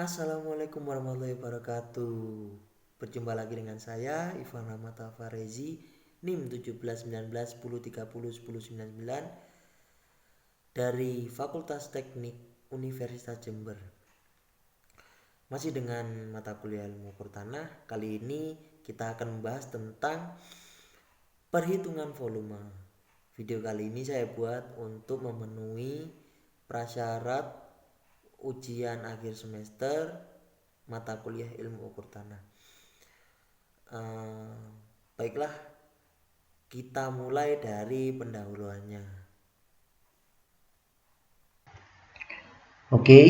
Assalamualaikum warahmatullahi wabarakatuh. Berjumpa lagi dengan saya Ivan Rahmat Alfarezi, NIM 171910301099 dari Fakultas Teknik Universitas Jember. Masih dengan mata kuliah ilmu ukur tanah. Kali ini kita akan membahas tentang perhitungan volume. Video kali ini saya buat untuk memenuhi prasyarat ujian akhir semester mata kuliah ilmu ukur tanah. Baiklah, kita mulai dari pendahuluannya. Oke,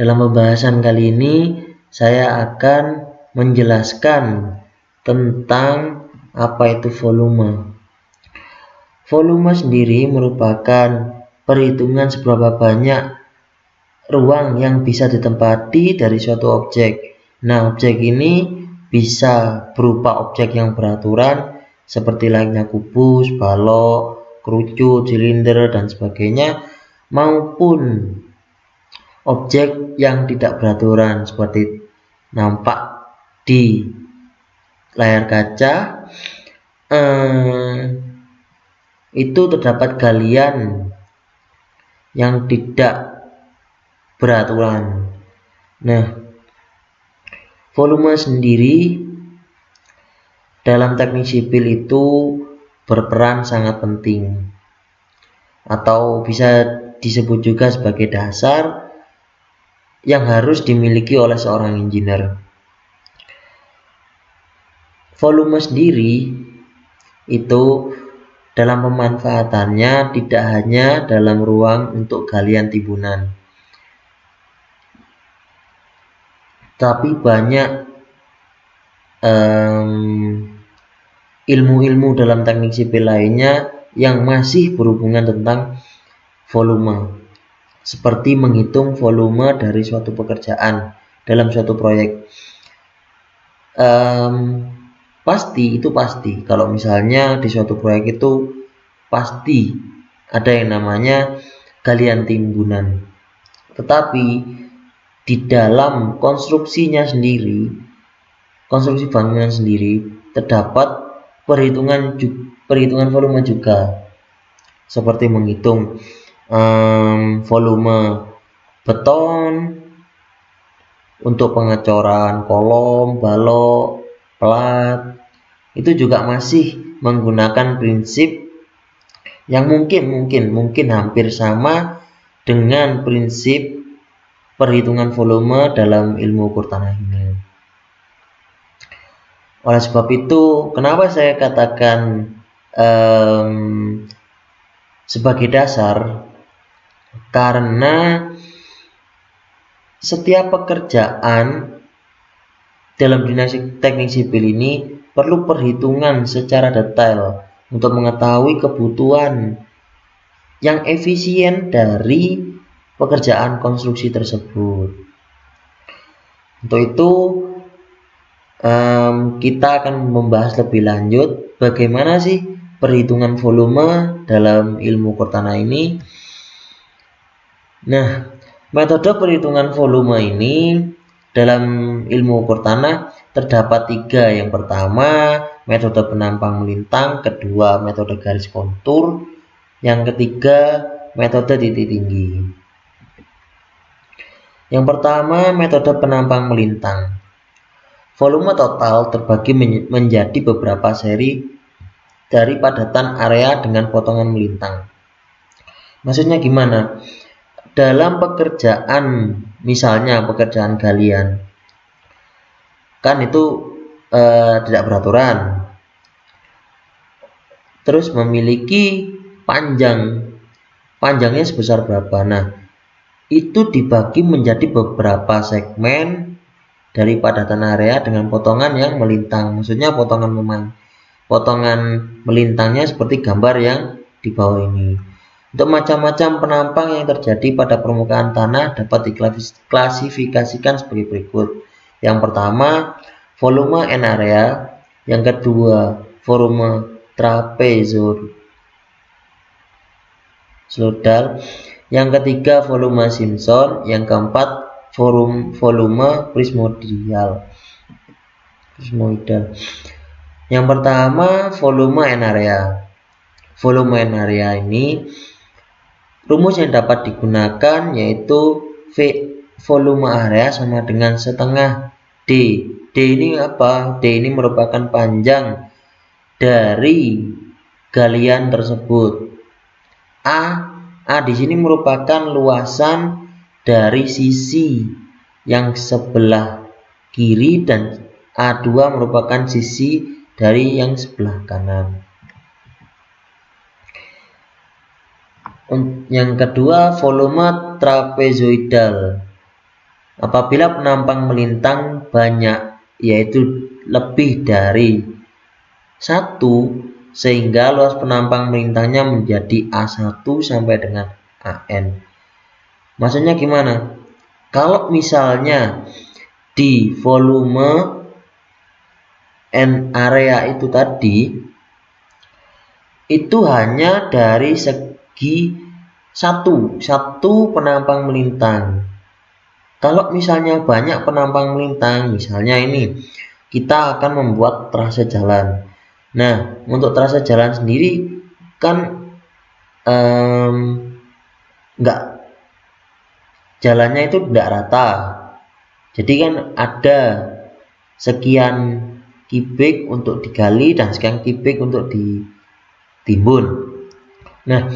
dalam pembahasan kali ini saya akan menjelaskan tentang apa itu volume. Volume sendiri merupakan perhitungan seberapa banyak ruang yang bisa ditempati dari suatu objek. Nah, objek ini bisa berupa objek yang beraturan seperti layaknya kubus, balok, kerucut, silinder, dan sebagainya, maupun objek yang tidak beraturan seperti nampak di layar kaca. Itu terdapat galian yang tidak beraturan. Nah, volume sendiri dalam teknik sipil itu berperan sangat penting, atau bisa disebut juga sebagai dasar yang harus dimiliki oleh seorang engineer. Volume sendiri itu dalam pemanfaatannya tidak hanya dalam ruang untuk galian timbunan, tapi banyak ilmu-ilmu dalam teknik sipil lainnya yang masih berhubungan tentang volume, seperti menghitung volume dari suatu pekerjaan dalam suatu proyek. Pasti kalau misalnya di suatu proyek itu pasti ada yang namanya galian timbunan, tetapi di dalam konstruksi bangunan sendiri terdapat perhitungan volume juga, seperti menghitung volume beton untuk pengecoran kolom, balok, plat. Itu juga masih menggunakan prinsip yang mungkin hampir sama dengan prinsip perhitungan volume dalam ilmu ukur tanah ini. Oleh sebab itu, kenapa saya katakan sebagai dasar? Karena setiap pekerjaan dalam dinamika teknik sipil ini perlu perhitungan secara detail untuk mengetahui kebutuhan yang efisien dari pekerjaan konstruksi tersebut. Untuk itu kita akan membahas lebih lanjut bagaimana sih perhitungan volume dalam ilmu ukur tanah ini. Nah, metode perhitungan volume ini dalam ilmu ukur tanah terdapat 3. Yang pertama, metode penampang melintang. Kedua, metode garis kontur. Yang ketiga, metode titik tinggi. Yang pertama, metode penampang melintang. Volume total terbagi menjadi beberapa seri dari padatan area dengan potongan melintang. Maksudnya gimana? Dalam pekerjaan, misalnya pekerjaan galian, kan itu tidak beraturan, terus memiliki panjangnya sebesar berapa. Nah, itu dibagi menjadi beberapa segmen dari padatan area dengan potongan yang melintang. Maksudnya potongan melintangnya seperti gambar yang di bawah ini. Untuk macam-macam penampang yang terjadi pada permukaan tanah dapat diklasifikasikan sebagai berikut. Yang pertama, volume N area. Yang kedua, volume trapezoidal. Yang ketiga, volume Simpson. Yang keempat, volume prismoidal. Yang pertama volume and area. Volume and area ini rumus yang dapat digunakan yaitu V volume area sama dengan setengah D. D ini apa? D ini merupakan panjang dari galian tersebut. A di sini merupakan luasan dari sisi yang sebelah kiri dan A2 merupakan sisi dari yang sebelah kanan. Yang kedua, volume trapezoidal. Apabila penampang melintang banyak, yaitu lebih dari 1, sehingga luas penampang melintangnya menjadi A1 sampai dengan AN. Maksudnya gimana? Kalau misalnya di volume and area itu tadi itu hanya dari segi satu penampang melintang. Kalau misalnya banyak penampang melintang, misalnya ini kita akan membuat trase jalan. Nah, untuk trase jalan sendiri kan jalannya itu tidak rata. Jadi kan ada sekian kubik untuk digali dan sekian kubik untuk ditimbun. Nah,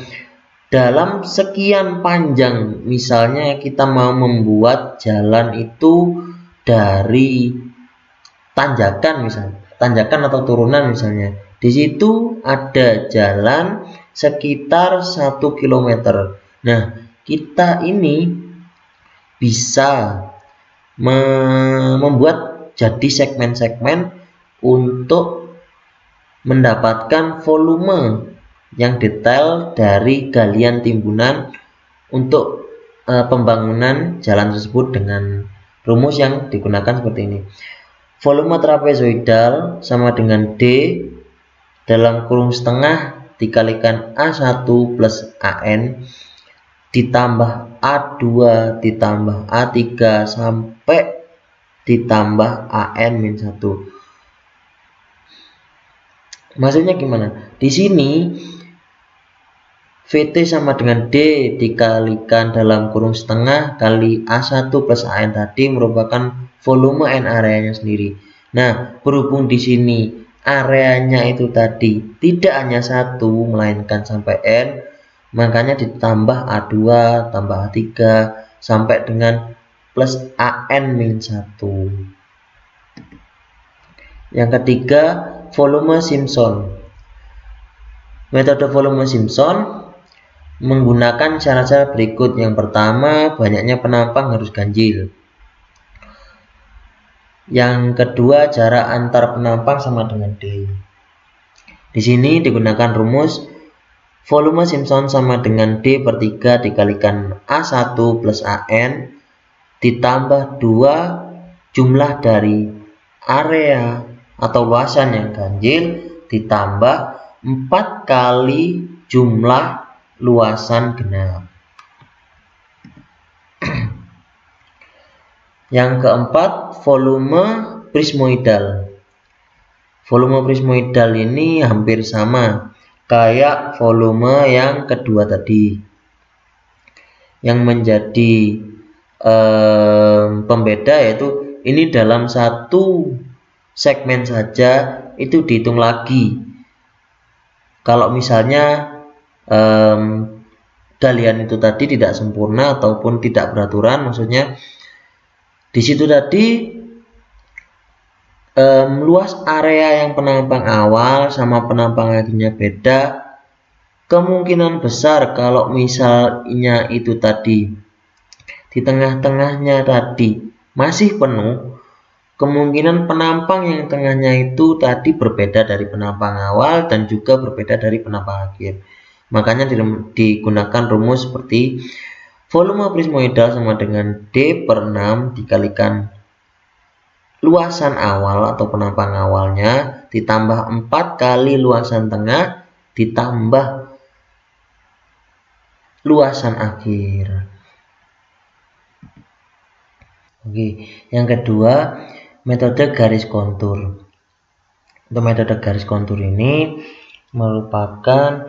dalam sekian panjang, misalnya kita mau membuat jalan itu dari tanjakan atau turunan misalnya. Di situ ada jalan sekitar 1 km. Nah, kita ini bisa membuat jadi segmen-segmen untuk mendapatkan volume yang detail dari galian timbunan untuk pembangunan jalan tersebut dengan rumus yang digunakan seperti ini. Volume trapezoidal sama dengan D dalam kurung setengah dikalikan A1 plus AN ditambah A2 ditambah A3 sampai ditambah AN-1. Maksudnya gimana? Di sini VT sama dengan D dikalikan dalam kurung setengah kali A1 plus AN tadi merupakan volume N areanya sendiri. Nah, berhubung di sini areanya itu tadi tidak hanya 1 melainkan sampai N, makanya ditambah A2 tambah A3 sampai dengan plus AN-1. Yang ketiga, volume Simpson. Metode volume Simpson menggunakan syarat-syarat berikut. Yang pertama, banyaknya penampang harus ganjil. Yang kedua, jarak antar penampang sama dengan D. Di sini digunakan rumus volume Simpson sama dengan D per 3 dikalikan A1 plus AN ditambah 2 jumlah dari area atau luasan yang ganjil ditambah 4 kali jumlah luasan genap. Yang keempat, volume prismoidal. Volume prismoidal ini hampir sama kayak volume yang kedua tadi. Yang menjadi pembeda yaitu ini dalam satu segmen saja itu dihitung lagi. Kalau misalnya galian itu tadi tidak sempurna ataupun tidak beraturan, maksudnya di situ tadi luas area yang penampang awal sama penampang akhirnya beda. Kemungkinan besar kalau misalnya itu tadi di tengah-tengahnya tadi masih penuh, kemungkinan penampang yang tengahnya itu tadi berbeda dari penampang awal dan juga berbeda dari penampang akhir. Makanya digunakan rumus seperti volume prismoidal sama dengan D per 6 dikalikan luasan awal atau penampang awalnya ditambah 4 kali luasan tengah ditambah luasan akhir. Oke, yang kedua metode garis kontur. Untuk metode garis kontur ini merupakan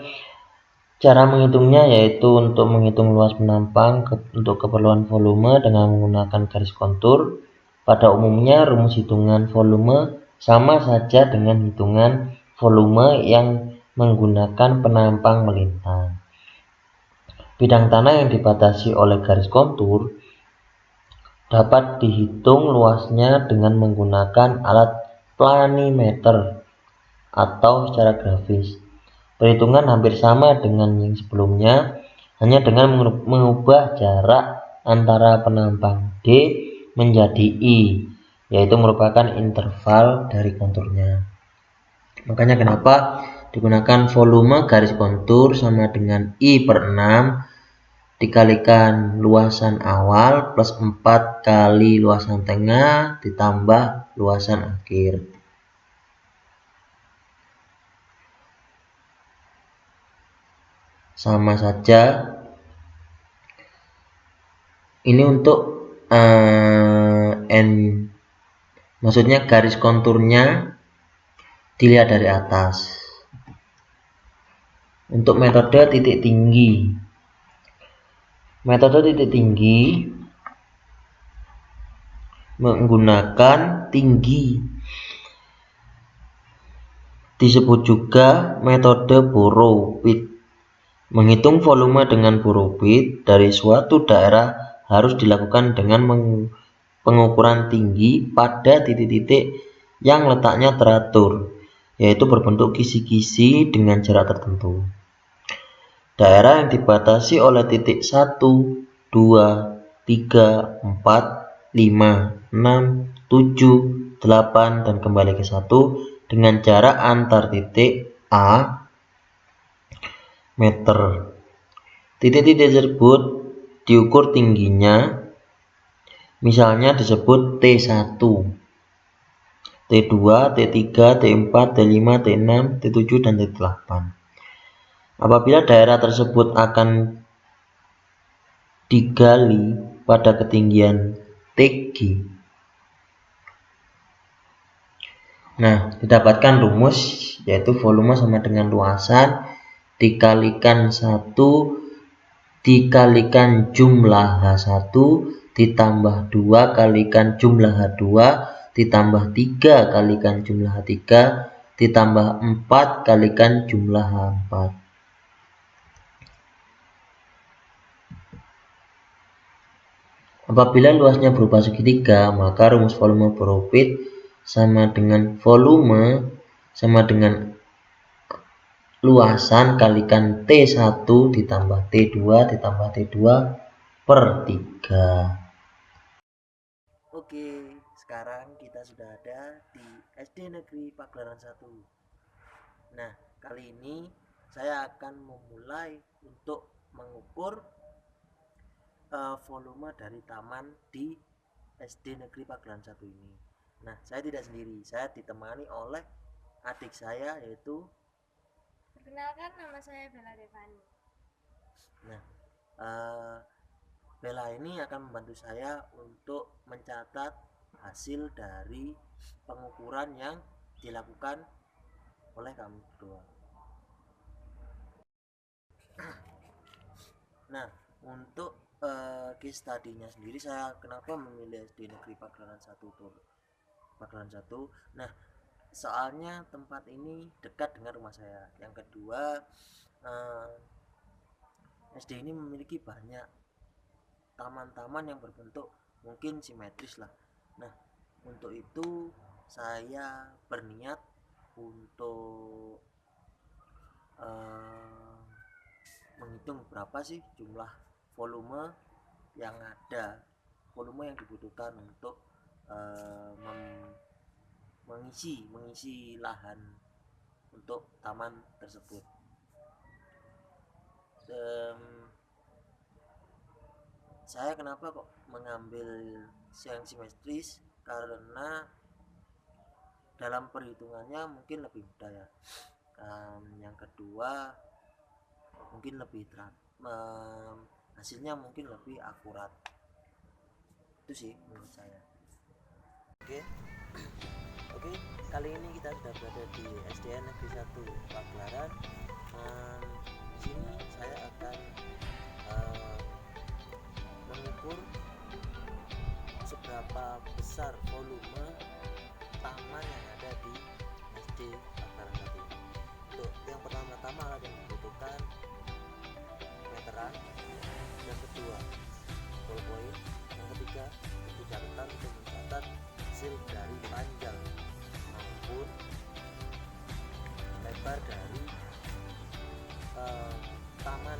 cara menghitungnya yaitu untuk menghitung luas penampang untuk keperluan volume dengan menggunakan garis kontur. Pada umumnya rumus hitungan volume sama saja dengan hitungan volume yang menggunakan penampang melintang. Bidang tanah yang dibatasi oleh garis kontur dapat dihitung luasnya dengan menggunakan alat planimeter atau secara grafis. Perhitungan hampir sama dengan yang sebelumnya, hanya dengan mengubah jarak antara penampang D menjadi I, yaitu merupakan interval dari konturnya. Makanya kenapa digunakan volume garis kontur sama dengan I/6 dikalikan luasan awal plus 4 kali luasan tengah ditambah luasan akhir. Sama saja. Ini untuk maksudnya garis konturnya dilihat dari atas. Untuk metode titik tinggi. Metode titik tinggi menggunakan tinggi. Disebut juga metode Borrow-Pitt. Menghitung volume dengan Borrow-Pitt dari suatu daerah harus dilakukan dengan pengukuran tinggi pada titik-titik yang letaknya teratur, yaitu berbentuk kisi-kisi dengan jarak tertentu. Daerah yang dibatasi oleh titik 1, 2, 3, 4, 5, 6, 7, 8, dan kembali ke 1 dengan jarak antar titik A meter. Titik-titik tersebut diukur tingginya, misalnya disebut T1, T2, T3, T4, T5, T6, T7, dan T8. Apabila daerah tersebut akan digali pada ketinggian TG, nah didapatkan rumus yaitu volume sama dengan luasan dikalikan 1 dikalikan jumlah H1 ditambah 2 kalikan jumlah H2 ditambah 3 kalikan jumlah H3 ditambah 4 kalikan jumlah H4. Apabila luasnya berupa segitiga, maka rumus volume Borrow-Pitt sama dengan volume sama dengan luasan kalikan T1 ditambah T2 ditambah T2 per 3. Oke, sekarang kita sudah ada di SD Negeri Pagelaran 1. Nah, kali ini saya akan memulai untuk mengukur volume dari taman di SD Negeri Pagelaran 1 ini. Nah, saya tidak sendiri, saya ditemani oleh adik saya yaitu. Perkenalkan, nama saya Bella Devani. Nah, Bella ini akan membantu saya untuk mencatat hasil dari pengukuran yang dilakukan oleh kami berdua. Nah, untuk case study-nya sendiri, saya kenapa memilih SD Negeri Pagelaran 1 tuh? Pagelaran 1. Nah, soalnya tempat ini dekat dengan rumah saya. Yang kedua, SD ini memiliki banyak taman-taman yang berbentuk mungkin simetris lah. Nah, untuk itu saya berniat untuk menghitung berapa sih jumlah volume yang ada, volume yang dibutuhkan untuk mengisi lahan untuk taman tersebut. Saya kenapa kok mengambil yang simetris, karena dalam perhitungannya mungkin lebih mudah ya. Yang kedua mungkin lebih hasilnya mungkin lebih akurat. Itu sih menurut saya. Oke. Oke, kali ini kita sudah berada di SDN Negeri 1 Pagelaran. Di sini saya akan mengukur seberapa besar volume taman yang ada di SD Pagelaran 1 ini. Untuk yang pertama-tama alat yang dibutuhkan meteran, yang kedua ballpoint, yang ketiga buku catatan untuk mencatat hasil dari panjang maupun lebar dari taman.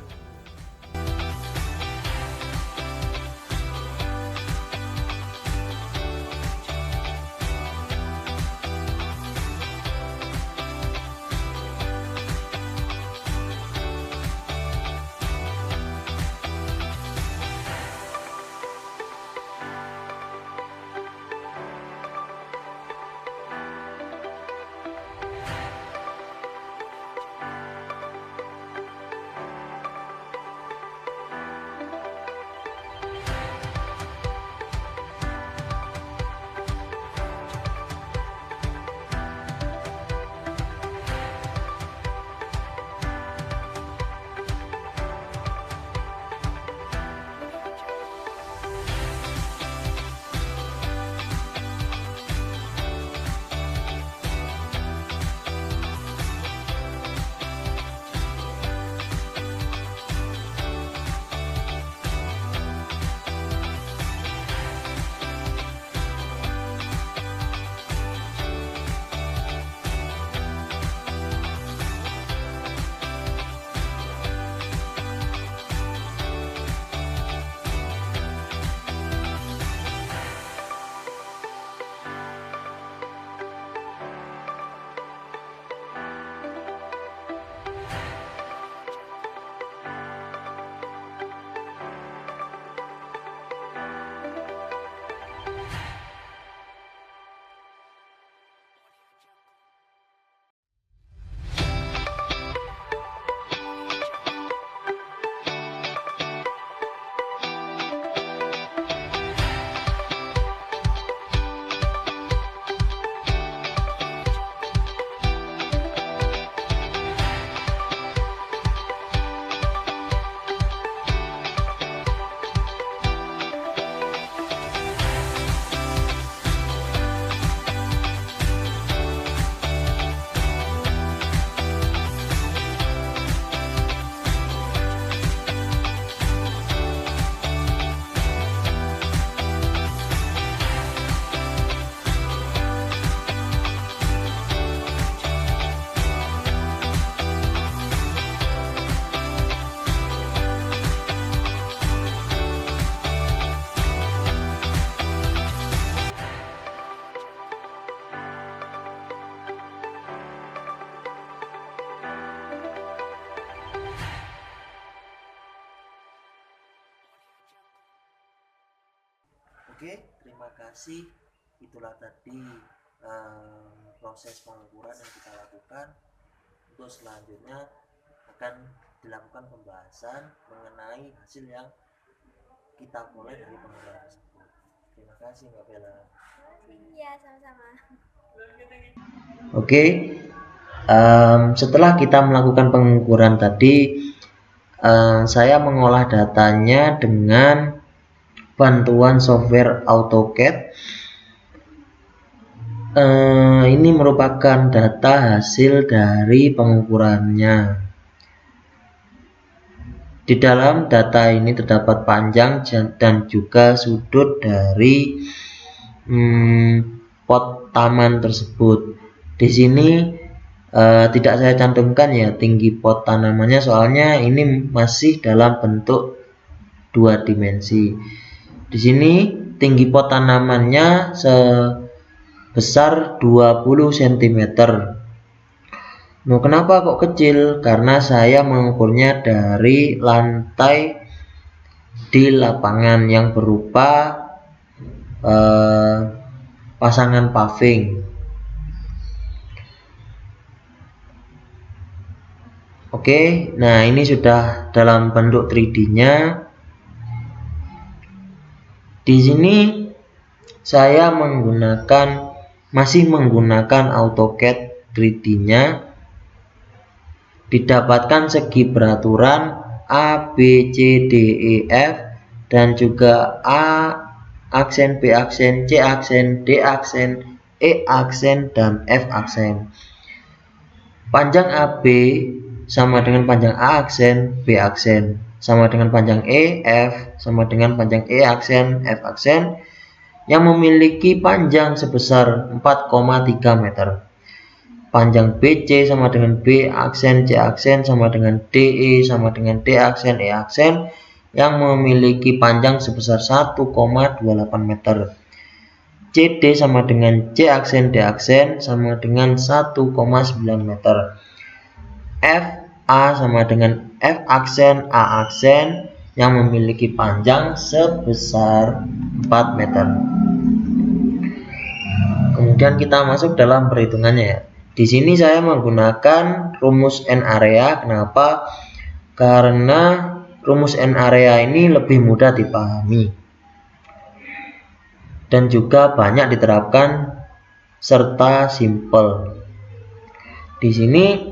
Oke, terima kasih. Itulah tadi proses pengukuran yang kita lakukan. Untuk selanjutnya akan dilakukan pembahasan mengenai hasil yang kita peroleh dari pengukuran tersebut. Terima kasih Mbak Bella. Iya, sama-sama. Oke, setelah kita melakukan pengukuran tadi, saya mengolah datanya dengan bantuan software AutoCAD. Ini merupakan data hasil dari pengukurannya. Di dalam data ini terdapat panjang dan juga sudut dari pot taman tersebut. Di sini tidak saya cantumkan ya tinggi pot tanamannya, soalnya ini masih dalam bentuk 2 dimensi. Di sini tinggi pot tanamannya sebesar 20 cm. Nah, kenapa kok kecil? Karena saya mengukurnya dari lantai di lapangan yang berupa pasangan paving. Oke, nah ini sudah dalam bentuk 3D-nya. Di sini saya masih menggunakan AutoCAD 3D-nya. Didapatkan segi beraturan A, B, C, D, E, F, dan juga A aksen, B aksen, C aksen, D aksen, E aksen, dan F aksen. Panjang AB sama dengan panjang A aksen, B aksen, sama dengan panjang E, F, sama dengan panjang E aksen, F aksen, yang memiliki panjang sebesar 4,3 meter. Panjang BC sama dengan B aksen, C aksen sama dengan DE sama dengan D aksen, E aksen, yang memiliki panjang sebesar 1,28 meter. CD sama dengan C aksen, D aksen sama dengan 1,9 meter. FA sama dengan F aksen, A aksen, yang memiliki panjang sebesar 4 meter. Kemudian kita masuk dalam perhitungannya ya. Di sini saya menggunakan rumus N area. Kenapa? Karena rumus N area ini lebih mudah dipahami dan juga banyak diterapkan serta simple. Di sini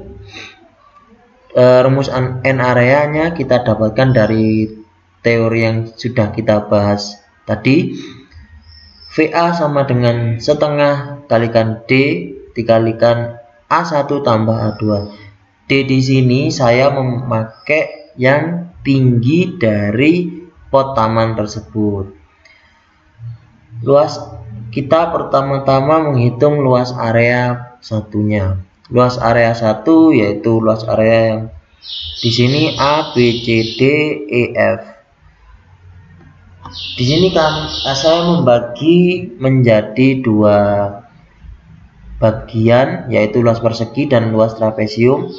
rumus N area-nya kita dapatkan dari teori yang sudah kita bahas tadi. VA sama dengan setengah kalikan D dikalikan A1 tambah A2. D di sini saya memakai yang tinggi dari pot taman tersebut. Kita pertama-tama menghitung luas area satunya. Luas area 1 yaitu luas area yang di sini A, B, C, D, E, F. Di sini kan saya membagi menjadi dua bagian, yaitu luas persegi dan luas trapesium.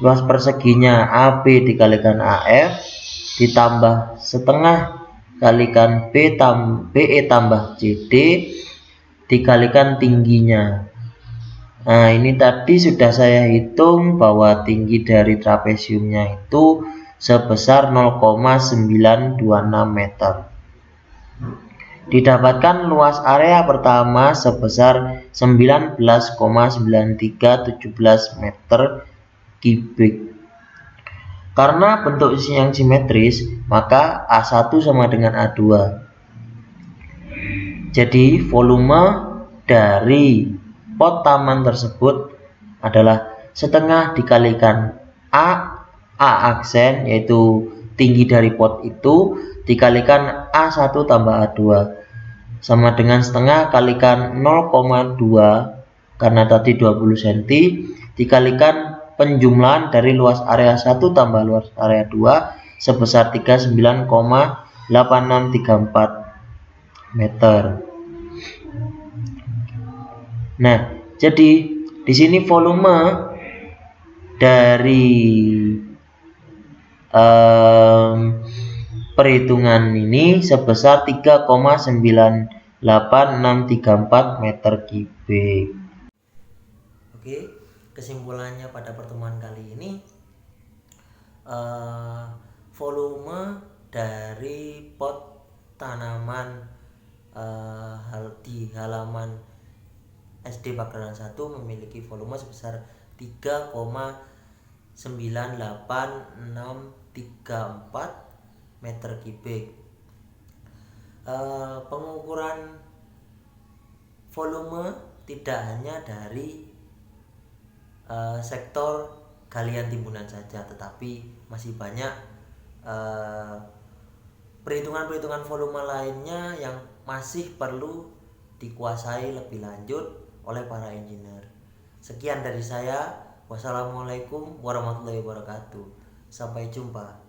Luas perseginya AB dikalikan AF ditambah setengah kalikan BE tambah CD dikalikan tingginya. Nah, ini tadi sudah saya hitung bahwa tinggi dari trapesiumnya itu sebesar 0,926 meter. Didapatkan luas area pertama sebesar 19,9317 meter kubik. Karena bentuk yang simetris, maka A1 sama dengan A2. Jadi volume dari pot taman tersebut adalah setengah dikalikan A aksen, yaitu tinggi dari pot itu, dikalikan A1 tambah A2 sama dengan setengah kalikan 0,2 karena tadi 20 cm dikalikan penjumlahan dari luas area 1 tambah luas area 2 sebesar 39,8634 meter. Nah, jadi di sini volume dari perhitungan ini sebesar 3,98634 meter kubik. Oke, kesimpulannya pada pertemuan kali ini, volume dari pot tanaman di halaman SD Pagelaran 1 memiliki volume sebesar 3,98634 meter kubik. Pengukuran volume tidak hanya dari sektor galian timbunan saja, tetapi masih banyak perhitungan-perhitungan volume lainnya yang masih perlu dikuasai lebih lanjut oleh para engineer. Sekian dari saya. Wassalamualaikum warahmatullahi wabarakatuh. Sampai jumpa.